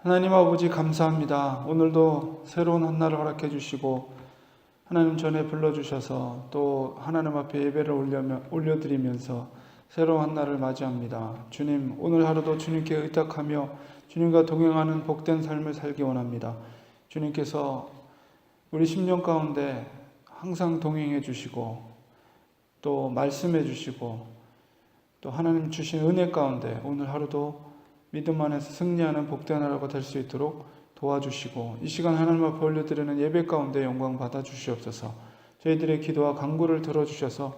하나님 아버지 감사합니다. 오늘도 새로운 한 날을 허락해 주시고 하나님 전에 불러주셔서 또 하나님 앞에 예배를 올려드리면서 새로운 한 날을 맞이합니다. 주님, 오늘 하루도 주님께 의탁하며 주님과 동행하는 복된 삶을 살기 원합니다. 주님께서 우리 심령 가운데 항상 동행해 주시고 또 말씀해 주시고 또 하나님 주신 은혜 가운데 오늘 하루도 믿음 안에서 승리하는 복된 하루가 될 수 있도록 도와주시고 이 시간 하나님 앞에 올려드리는 예배 가운데 영광 받아 주시옵소서. 저희들의 기도와 간구를 들어주셔서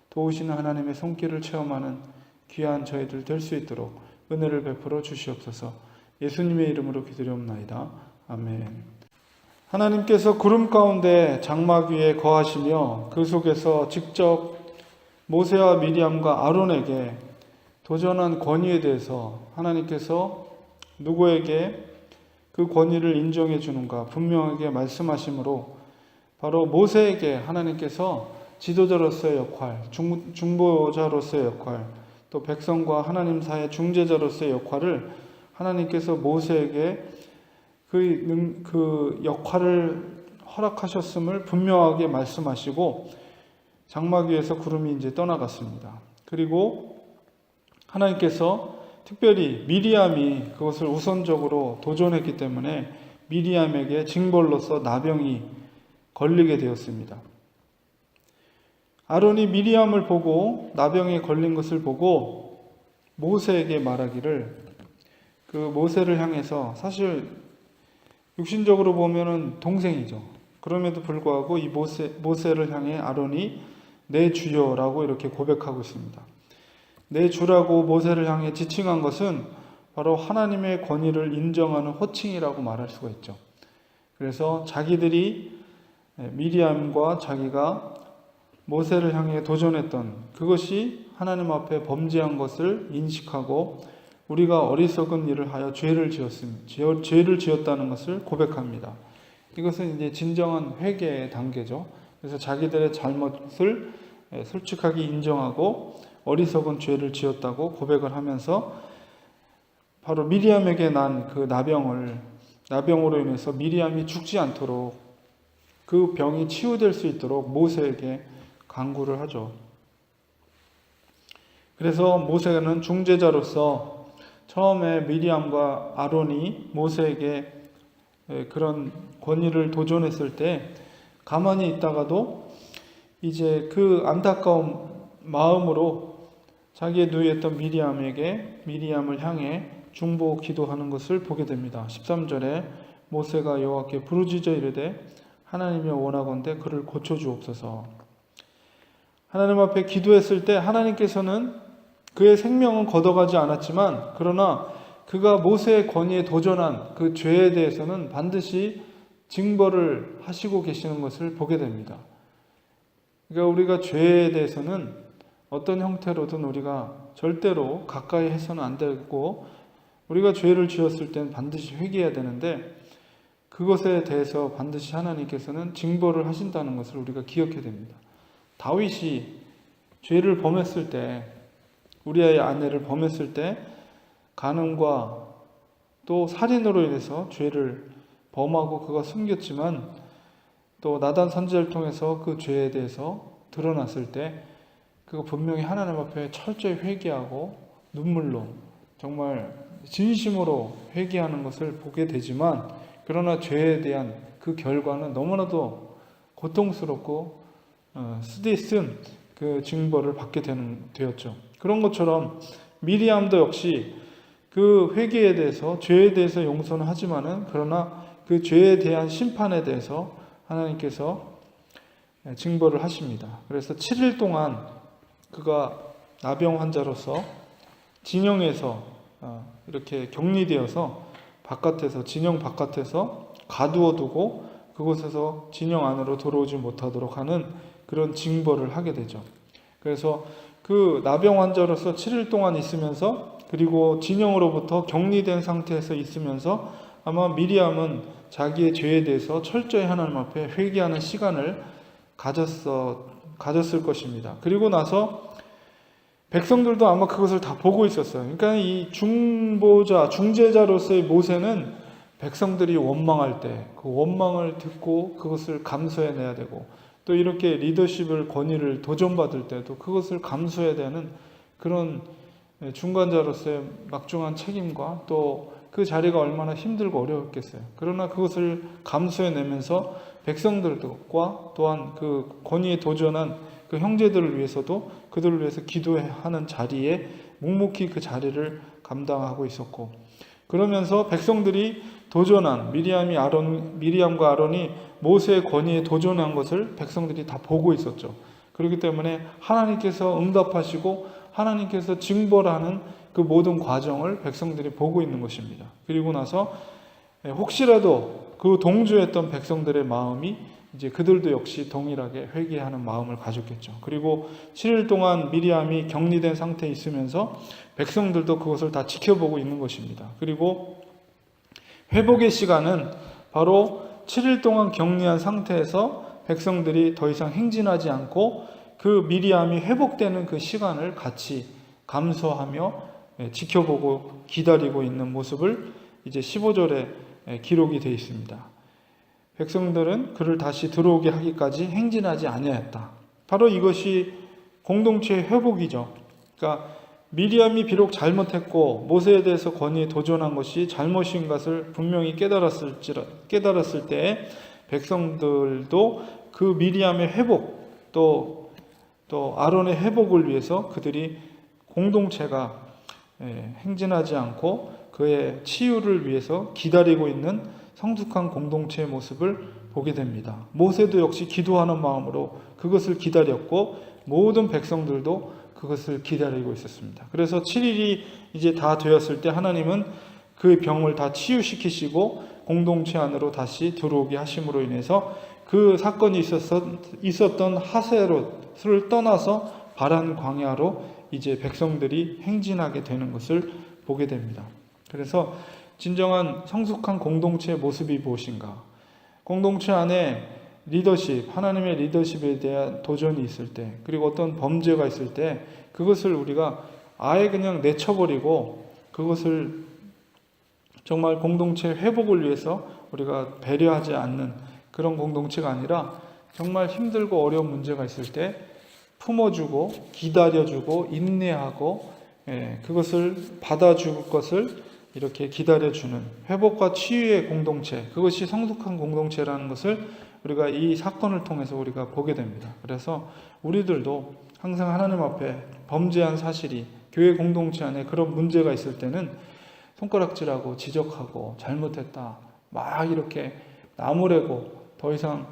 도우시는 하나님의 손길을 체험하는 귀한 저희들 될 수 있도록 은혜를 베풀어 주시옵소서. 예수님의 이름으로 기도드리옵나이다. 아멘. 하나님께서 구름 가운데 장막 위에 거하시며 그 속에서 직접 모세와 미리암과 아론에게 도전한 권위에 대해서 하나님께서 누구에게 그 권위를 인정해 주는가 분명하게 말씀하시므로 바로 모세에게 하나님께서 지도자로서의 역할, 중보자로서의 역할, 또 백성과 하나님 사이의 중재자로서의 역할을 하나님께서 모세에게 그 역할을 허락하셨음을 분명하게 말씀하시고 장막 위에서 구름이 이제 떠나갔습니다. 그리고 하나님께서 특별히 미리암이 그것을 우선적으로 도전했기 때문에 미리암에게 징벌로서 나병이 걸리게 되었습니다. 아론이 미리암을 보고 나병에 걸린 것을 보고 모세에게 말하기를 그 모세를 향해서 사실 육신적으로 보면은 동생이죠. 그럼에도 불구하고 이 모세를 향해 아론이 내 주여라고 이렇게 고백하고 있습니다. 내 주라고 모세를 향해 지칭한 것은 바로 하나님의 권위를 인정하는 호칭이라고 말할 수가 있죠. 그래서 자기들이 미리암과 자기가 모세를 향해 도전했던 그것이 하나님 앞에 범죄한 것을 인식하고 우리가 어리석은 일을 하여 죄를 지었다는 것을 고백합니다. 이것은 이제 진정한 회개의 단계죠. 그래서 자기들의 잘못을 솔직하게 인정하고 어리석은 죄를 지었다고 고백을 하면서 바로 미리암에게 난 그 나병으로 인해서 미리암이 죽지 않도록 그 병이 치유될 수 있도록 모세에게 간구를 하죠. 그래서 모세는 중재자로서 처음에 미리암과 아론이 모세에게 그런 권위를 도전했을 때 가만히 있다가도 이제 그 안타까운 마음으로 자기의 누이였던 미리암을 향해 중보 기도하는 것을 보게 됩니다. 13절에 모세가 여호와께 부르짖어 이르되 하나님이 원하건대 그를 고쳐주옵소서. 하나님 앞에 기도했을 때 하나님께서는 그의 생명은 걷어가지 않았지만 그러나 그가 모세의 권위에 도전한 그 죄에 대해서는 반드시 징벌을 하시고 계시는 것을 보게 됩니다. 그러니까 우리가 죄에 대해서는 어떤 형태로든 우리가 절대로 가까이 해서는 안 되고 우리가 죄를 지었을 때는 반드시 회개해야 되는데 그것에 대해서 반드시 하나님께서는 징벌을 하신다는 것을 우리가 기억해야 됩니다. 다윗이 죄를 범했을 때 우리아의 아내를 범했을 때 간음과 또 살인으로 인해서 죄를 범하고 그가 숨겼지만 또 나단 선지자를 통해서 그 죄에 대해서 드러났을 때 그거 분명히 하나님 앞에 철저히 회개하고 눈물로 정말 진심으로 회개하는 것을 보게 되지만 그러나 죄에 대한 그 결과는 너무나도 고통스럽고 쓰디쓴 그 징벌을 받게 되었죠. 그런 것처럼 미리암도 역시 그 회개에 대해서 죄에 대해서 용서는 하지만은 그러나 그 죄에 대한 심판에 대해서 하나님께서 징벌을 하십니다. 그래서 7일 동안 그가 나병 환자로서 진영에서 이렇게 격리되어서 진영 바깥에서 가두어 두고 그곳에서 진영 안으로 들어오지 못하도록 하는 그런 징벌을 하게 되죠. 그래서 그 나병 환자로서 7일 동안 있으면서 그리고 진영으로부터 격리된 상태에서 있으면서 아마 미리암은 자기의 죄에 대해서 철저히 하나님 앞에 회개하는 시간을 가졌을 것입니다. 그리고 나서 백성들도 아마 그것을 다 보고 있었어요. 그러니까 이 중재자로서의 모세는 백성들이 원망할 때 그 원망을 듣고 그것을 감수해내야 되고, 또 이렇게 리더십을 권위를 도전받을 때도 그것을 감수해야 되는 그런 중간자로서의 막중한 책임과 또 그 자리가 얼마나 힘들고 어려웠겠어요. 그러나 그것을 감수해내면서 백성들과 또한 그 권위에 도전한 그 형제들을 위해서도 그들을 위해서 기도하는 자리에 묵묵히 그 자리를 감당하고 있었고, 그러면서 백성들이 도전한 미리암과 아론이 모세의 권위에 도전한 것을 백성들이 다 보고 있었죠. 그렇기 때문에 하나님께서 응답하시고 하나님께서 징벌하는 그 모든 과정을 백성들이 보고 있는 것입니다. 그리고 나서 혹시라도 그 동조했던 백성들의 마음이 이제 그들도 역시 동일하게 회개하는 마음을 가졌겠죠. 그리고 7일 동안 미리암이 격리된 상태에 있으면서 백성들도 그것을 다 지켜보고 있는 것입니다. 그리고 회복의 시간은 바로 7일 동안 격리한 상태에서 백성들이 더 이상 행진하지 않고 그 미리암이 회복되는 그 시간을 같이 감수하며 지켜보고 기다리고 있는 모습을 이제 15절에 기록이 되어 있습니다. 백성들은 그를 다시 들어오게 하기까지 행진하지 아니하였다. 바로 이것이 공동체의 회복이죠. 그러니까 미리암이 비록 잘못했고 모세에 대해서 권위에 도전한 것이 잘못인 것을 분명히 깨달았을 때 백성들도 그 미리암의 회복 또 아론의 회복을 위해서 그들이 공동체가 행진하지 않고 그의 치유를 위해서 기다리고 있는 성숙한 공동체의 모습을 보게 됩니다. 모세도 역시 기도하는 마음으로 그것을 기다렸고 모든 백성들도 그것을 기다리고 있었습니다. 그래서 7일이 이제 다 되었을 때 하나님은 그 병을 다 치유시키시고 공동체 안으로 다시 들어오게 하심으로 인해서 그 사건이 있었던 하세롯을 떠나서 바란 광야로 이제 백성들이 행진하게 되는 것을 보게 됩니다. 그래서 진정한 성숙한 공동체의 모습이 무엇인가? 공동체 안에 리더십, 하나님의 리더십에 대한 도전이 있을 때, 그리고 어떤 범죄가 있을 때 그것을 우리가 아예 그냥 내쳐버리고 그것을 정말 공동체 회복을 위해서 우리가 배려하지 않는 그런 공동체가 아니라 정말 힘들고 어려운 문제가 있을 때 품어주고 기다려주고 인내하고 그것을 받아줄 것을 이렇게 기다려주는 회복과 치유의 공동체, 그것이 성숙한 공동체라는 것을 우리가 이 사건을 통해서 우리가 보게 됩니다. 그래서 우리들도 항상 하나님 앞에 범죄한 사실이 교회 공동체 안에 그런 문제가 있을 때는 손가락질하고 지적하고 잘못했다 막 이렇게 나무래고 더 이상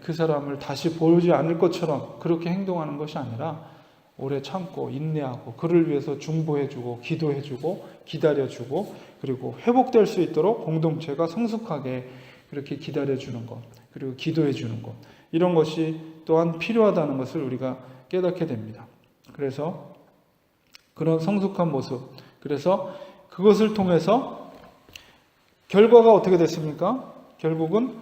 그 사람을 다시 보지 않을 것처럼 그렇게 행동하는 것이 아니라 오래 참고 인내하고 그를 위해서 중보해주고 기도해주고 기다려주고 그리고 회복될 수 있도록 공동체가 성숙하게 그렇게 기다려주는 것 그리고 기도해주는 것, 이런 것이 또한 필요하다는 것을 우리가 깨닫게 됩니다. 그래서 그런 성숙한 모습, 그래서 그것을 통해서 결과가 어떻게 됐습니까? 결국은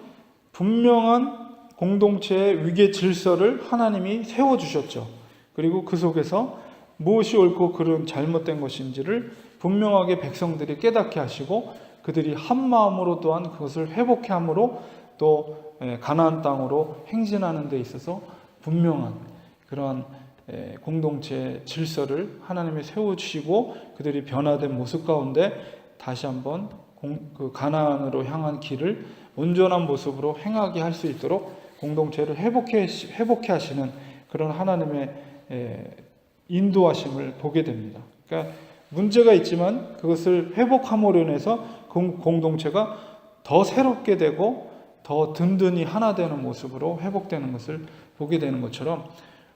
분명한 공동체의 위계 질서를 하나님이 세워주셨죠. 그리고 그 속에서 무엇이 옳고 그른 잘못된 것인지를 분명하게 백성들이 깨닫게 하시고 그들이 한 마음으로 또한 그것을 회복해 함으로 또 가나안 땅으로 행진하는 데 있어서 분명한 그러한 공동체의 질서를 하나님이 세우시고 그들이 변화된 모습 가운데 다시 한번 그 가나안으로 향한 길을 온전한 모습으로 행하게 할 수 있도록 공동체를 회복해 하시는 그런 하나님의 인도하심을 보게 됩니다. 그러니까 문제가 있지만 그것을 회복함으로 인해서 공동체가 더 새롭게 되고 더 든든히 하나 되는 모습으로 회복되는 것을 보게 되는 것처럼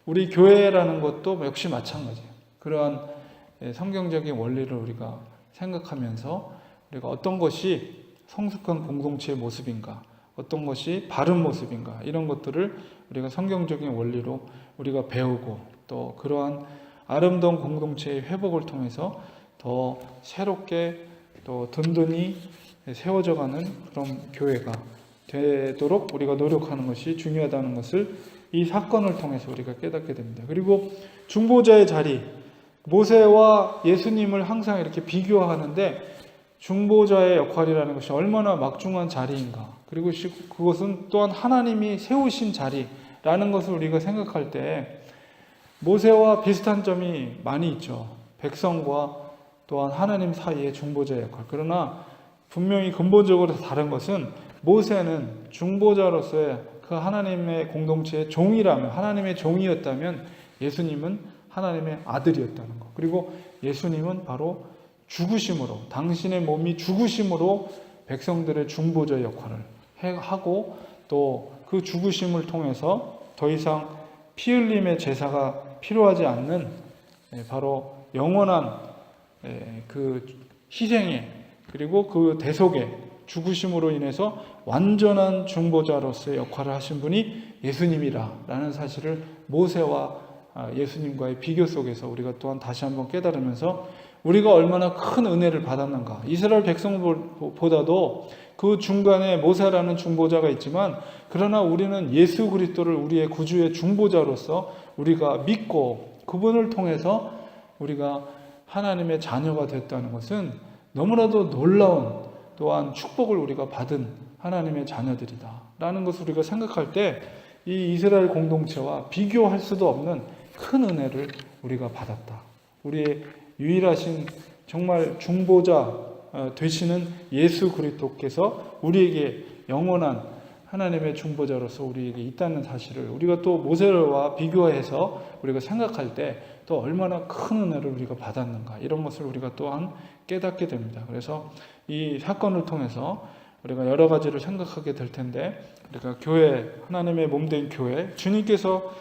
우리 교회라는 것도 역시 마찬가지예요. 그러한 성경적인 원리를 우리가 생각하면서 우리가 어떤 것이 성숙한 공동체의 모습인가, 어떤 것이 바른 모습인가, 이런 것들을 우리가 성경적인 원리로 우리가 배우고 또 그러한 아름다운 공동체의 회복을 통해서 더 새롭게 또 든든히 세워져가는 그런 교회가 되도록 우리가 노력하는 것이 중요하다는 것을 이 사건을 통해서 우리가 깨닫게 됩니다. 그리고 중보자의 자리, 모세와 예수님을 항상 이렇게 비교하는데 중보자의 역할이라는 것이 얼마나 막중한 자리인가. 그리고 그것은 또한 하나님이 세우신 자리라는 것을 우리가 생각할 때 모세와 비슷한 점이 많이 있죠. 백성과 또한 하나님 사이의 중보자의 역할. 그러나 분명히 근본적으로 다른 것은 모세는 중보자로서의 그 하나님의 공동체의 종이라면, 하나님의 종이었다면 예수님은 하나님의 아들이었다는 것. 그리고 예수님은 바로 죽으심으로, 당신의 몸이 죽으심으로 백성들의 중보자 역할을 하고 또 그 죽으심을 통해서 더 이상 피 흘림의 제사가 필요하지 않는 바로 영원한 그 희생의 그리고 그 대속의 죽으심으로 인해서 완전한 중보자로서의 역할을 하신 분이 예수님이라는 사실을 모세와 예수님과의 비교 속에서 우리가 또한 다시 한번 깨달으면서 우리가 얼마나 큰 은혜를 받았는가. 이스라엘 백성보다도 그 중간에 모세라는 중보자가 있지만 그러나 우리는 예수 그리스도를 우리의 구주의 중보자로서 우리가 믿고 그분을 통해서 우리가 하나님의 자녀가 됐다는 것은 너무나도 놀라운 또한 축복을 우리가 받은 하나님의 자녀들이다 라는 것을 우리가 생각할 때 이 이스라엘 공동체와 비교할 수도 없는 큰 은혜를 우리가 받았다. 우리의 유일하신 정말 중보자 되시는 예수 그리스도께서 우리에게 영원한 하나님의 중보자로서 우리에게 있다는 사실을 우리가 또 모세와 비교해서 우리가 생각할 때 또 얼마나 큰 은혜를 우리가 받았는가 이런 것을 우리가 또한 깨닫게 됩니다. 그래서 이 사건을 통해서 우리가 여러 가지를 생각하게 될 텐데 우리가 교회, 하나님의 몸된 교회, 주님께서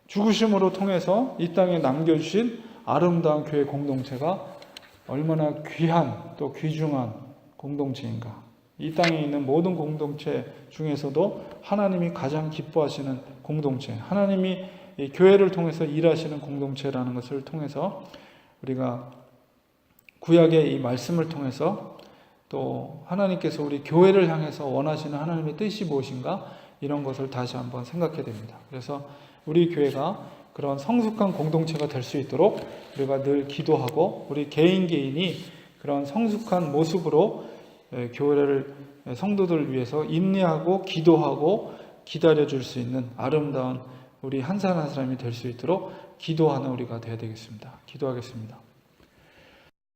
죽으심으로 통해서 이 땅에 남겨주신 아름다운 교회 공동체가 얼마나 귀한 또 귀중한 공동체인가. 이 땅에 있는 모든 공동체 중에서도 하나님이 가장 기뻐하시는 공동체, 하나님이 이 교회를 통해서 일하시는 공동체라는 것을 통해서 우리가 구약의 이 말씀을 통해서 또 하나님께서 우리 교회를 향해서 원하시는 하나님의 뜻이 무엇인가 이런 것을 다시 한번 생각해 됩니다. 그래서 우리 교회가 그런 성숙한 공동체가 될 수 있도록 우리가 늘 기도하고 우리 개인이 그런 성숙한 모습으로 교회를 성도들을 위해서 인내하고 기도하고 기다려줄 수 있는 아름다운 우리 한 사람 한 사람이 될 수 있도록 기도하는 우리가 되어야 되겠습니다. 기도하겠습니다.